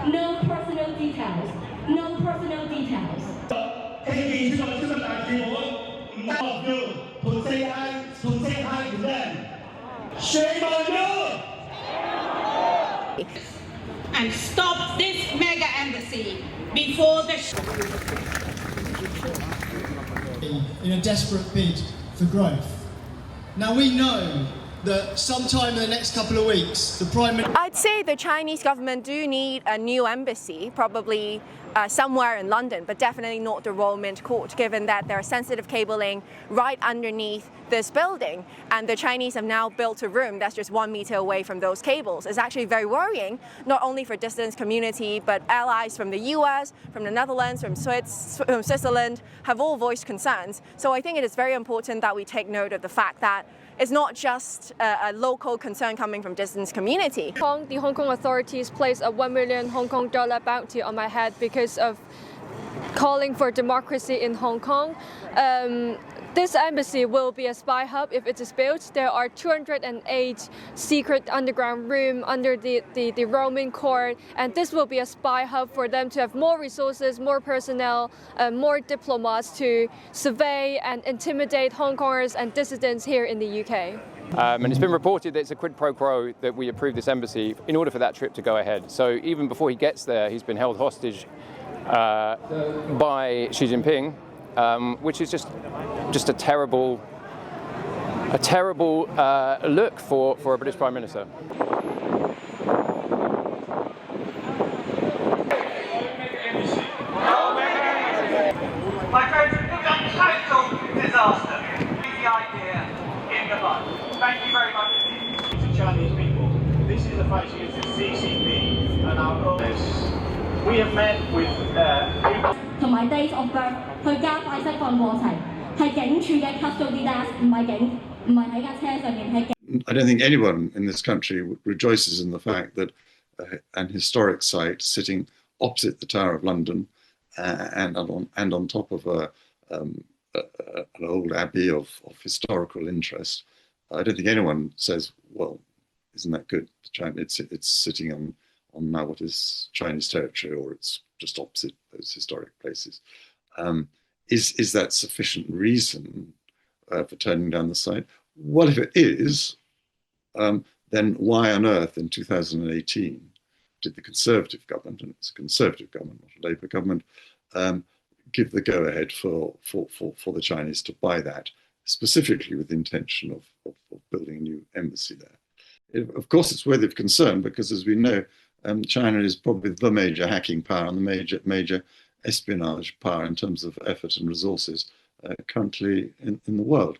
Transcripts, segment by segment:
No personal details. No personal details. To say hi to them. Shame on you! And stop this mega embassy before the in a desperate bid for growth. Now we know that sometime in the next couple of weeks, the Prime Minister... I'd say the Chinese government do need a new embassy, probably somewhere in London, but definitely not the Royal Mint Court, given that there are sensitive cabling right underneath this building, and the Chinese have now built a room that's just 1 meter away from those cables. It's actually very worrying, not only for dissident community, but allies from the US, from the Netherlands, from Switzerland, have all voiced concerns. So I think it is very important that we take note of the fact that it's not just a local concern coming from dissident community. The Hong Kong authorities placed a 1 million Hong Kong dollar bounty on my head because of calling for democracy in Hong Kong. This embassy will be a spy hub if it is built. There are 208 secret underground rooms under the Roman court, and this will be a spy hub for them to have more resources, more personnel, more diplomats to survey and intimidate Hong Kongers and dissidents here in the UK. And it's been reported that it's a quid pro quo that we approve this embassy in order for that trip to go ahead. So even before he gets there, he's been held hostage by Xi Jinping, which is just a terrible look for a British Prime Minister. My friends, it was a total disaster. The idea in the bud. Thank you very much indeed. To Chinese people, this is a fight against the CCP and our owners. We have met with 同埋 dates of birth 去加快釋放過程，係警署嘅 custody desk， 唔係喺架車上面，係警。I don't think anyone in this country rejoices in the fact that an historic site sitting opposite the Tower of London and on top of an old abbey of historical interest, I don't think anyone says, well, isn't that good? It's sitting on now what is Chinese territory, or it's just opposite those historic places. Is that sufficient reason for turning down the site? Well, if it is, then why on earth in 2018 did the Conservative government, and it's a Conservative government, not a Labour government, give the go-ahead for the Chinese to buy that, specifically with the intention of building a new embassy there? Of course, it's worthy of concern because, as we know, China is probably the major hacking power and the major espionage power in terms of effort and resources currently in the world.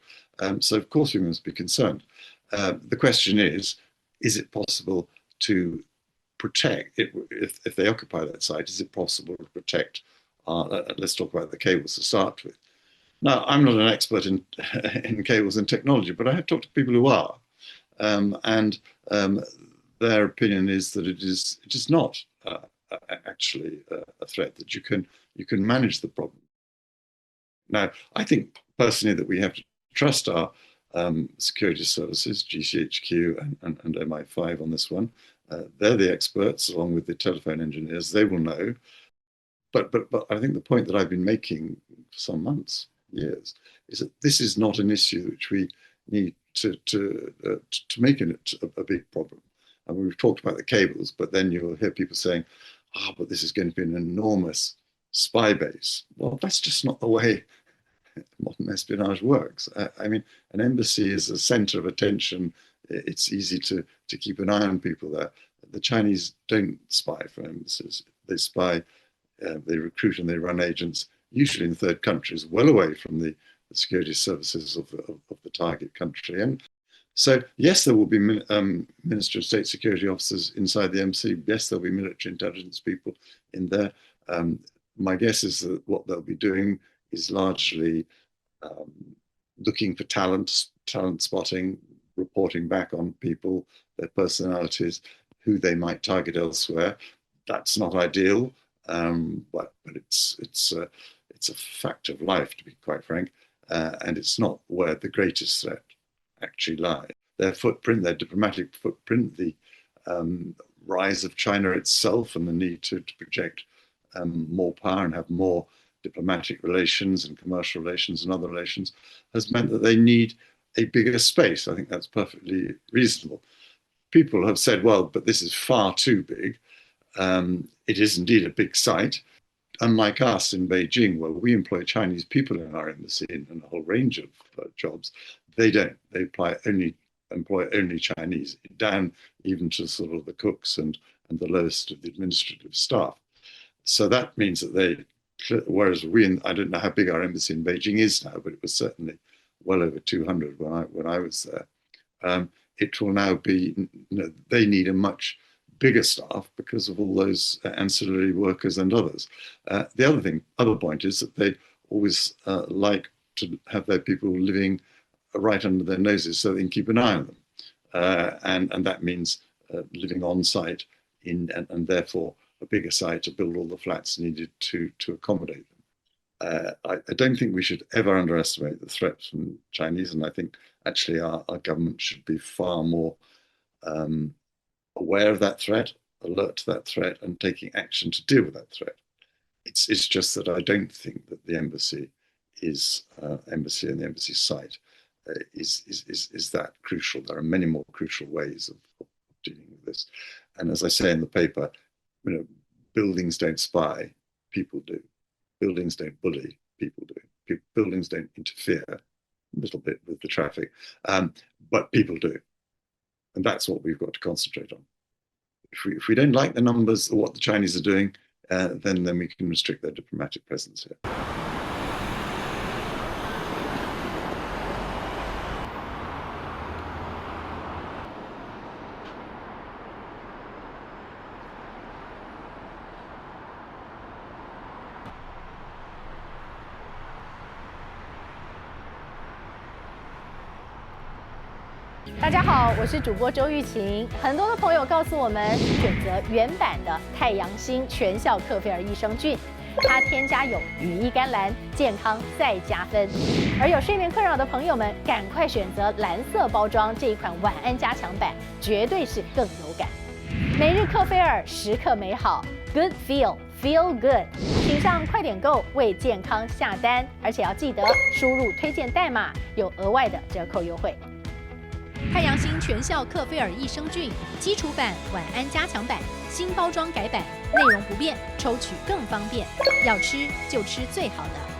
So, of course, we must be concerned. The question is it possible to protect, if they occupy that site, is it possible to protect, let's talk about the cables to start with. Now, I'm not an expert in cables and technology, but I have talked to people who are. And their opinion is that it is not actually a threat, that you can manage the problem. Now, I think personally that we have to trust our security services, GCHQ and MI5 on this one. They're the experts, along with the telephone engineers. They will know. But I think the point that I've been making for some months, years, is that this is not an issue which we need to make it a big problem. And we've talked about the cables, but then you'll hear people saying, but this is going to be an enormous spy base. Well, that's just not the way modern espionage works. I mean, an embassy is a center of attention. It's easy to keep an eye on people there. The Chinese don't spy for embassies. They spy, they recruit and they run agents, usually in third countries, well away from the security services of the target country. And so, yes, there will be Minister of State Security officers inside the embassy. Yes, there'll be military intelligence people in there. My guess is that what they'll be doing is largely looking for talent spotting, reporting back on people, their personalities, who they might target elsewhere. That's not ideal, but it's a fact of life, to be quite frank, and it's not where the greatest threat actually lies. Their footprint, their diplomatic footprint, the rise of China itself and the need to project more power and have more diplomatic relations and commercial relations and other relations has meant that they need a bigger space. I think that's perfectly reasonable. People have said, well, but this is far too big. It is indeed a big site. Unlike us in Beijing, where we employ Chinese people in our embassy in a whole range of jobs, they don't. They employ only Chinese, down even to sort of the cooks and the lowest of the administrative staff. So that means that whereas I don't know how big our embassy in Beijing is now, but it was certainly well over 200 when I was there. It will now be, they need a much bigger staff because of all those ancillary workers and others. The other point is that they always like to have their people living right under their noses so they can keep an eye on them. And that means living on site and therefore a bigger site to build all the flats needed to accommodate them. I don't think we should ever underestimate the threat from Chinese, and I think actually our government should be far more aware of that threat, alert to that threat, and taking action to deal with that threat. It's just that I don't think that the embassy and the embassy site is that crucial. There are many more crucial ways of dealing with this. And as I say in the paper, buildings don't spy, people do. Buildings don't bully, people do. Buildings don't interfere a little bit with the traffic, but people do. And that's what we've got to concentrate on. If we don't like the numbers or what the Chinese are doing, then we can restrict their diplomatic presence here. 大家好，我是主播周玉琴。很多的朋友告诉我们，选择原版的太阳星全效克菲尔益生菌，它添加有羽衣甘蓝，健康再加分。而有睡眠困扰的朋友们，赶快选择蓝色包装这一款晚安加强版，绝对是更有感。每日克菲尔，时刻美好 ，Good Feel Good， 请上快点购为健康下单，而且要记得输入推荐代码，有额外的折扣优惠。 太阳星全效克菲尔益生菌基础版、晚安加强版新包装改版，内容不变，抽取更方便。要吃就吃最好的。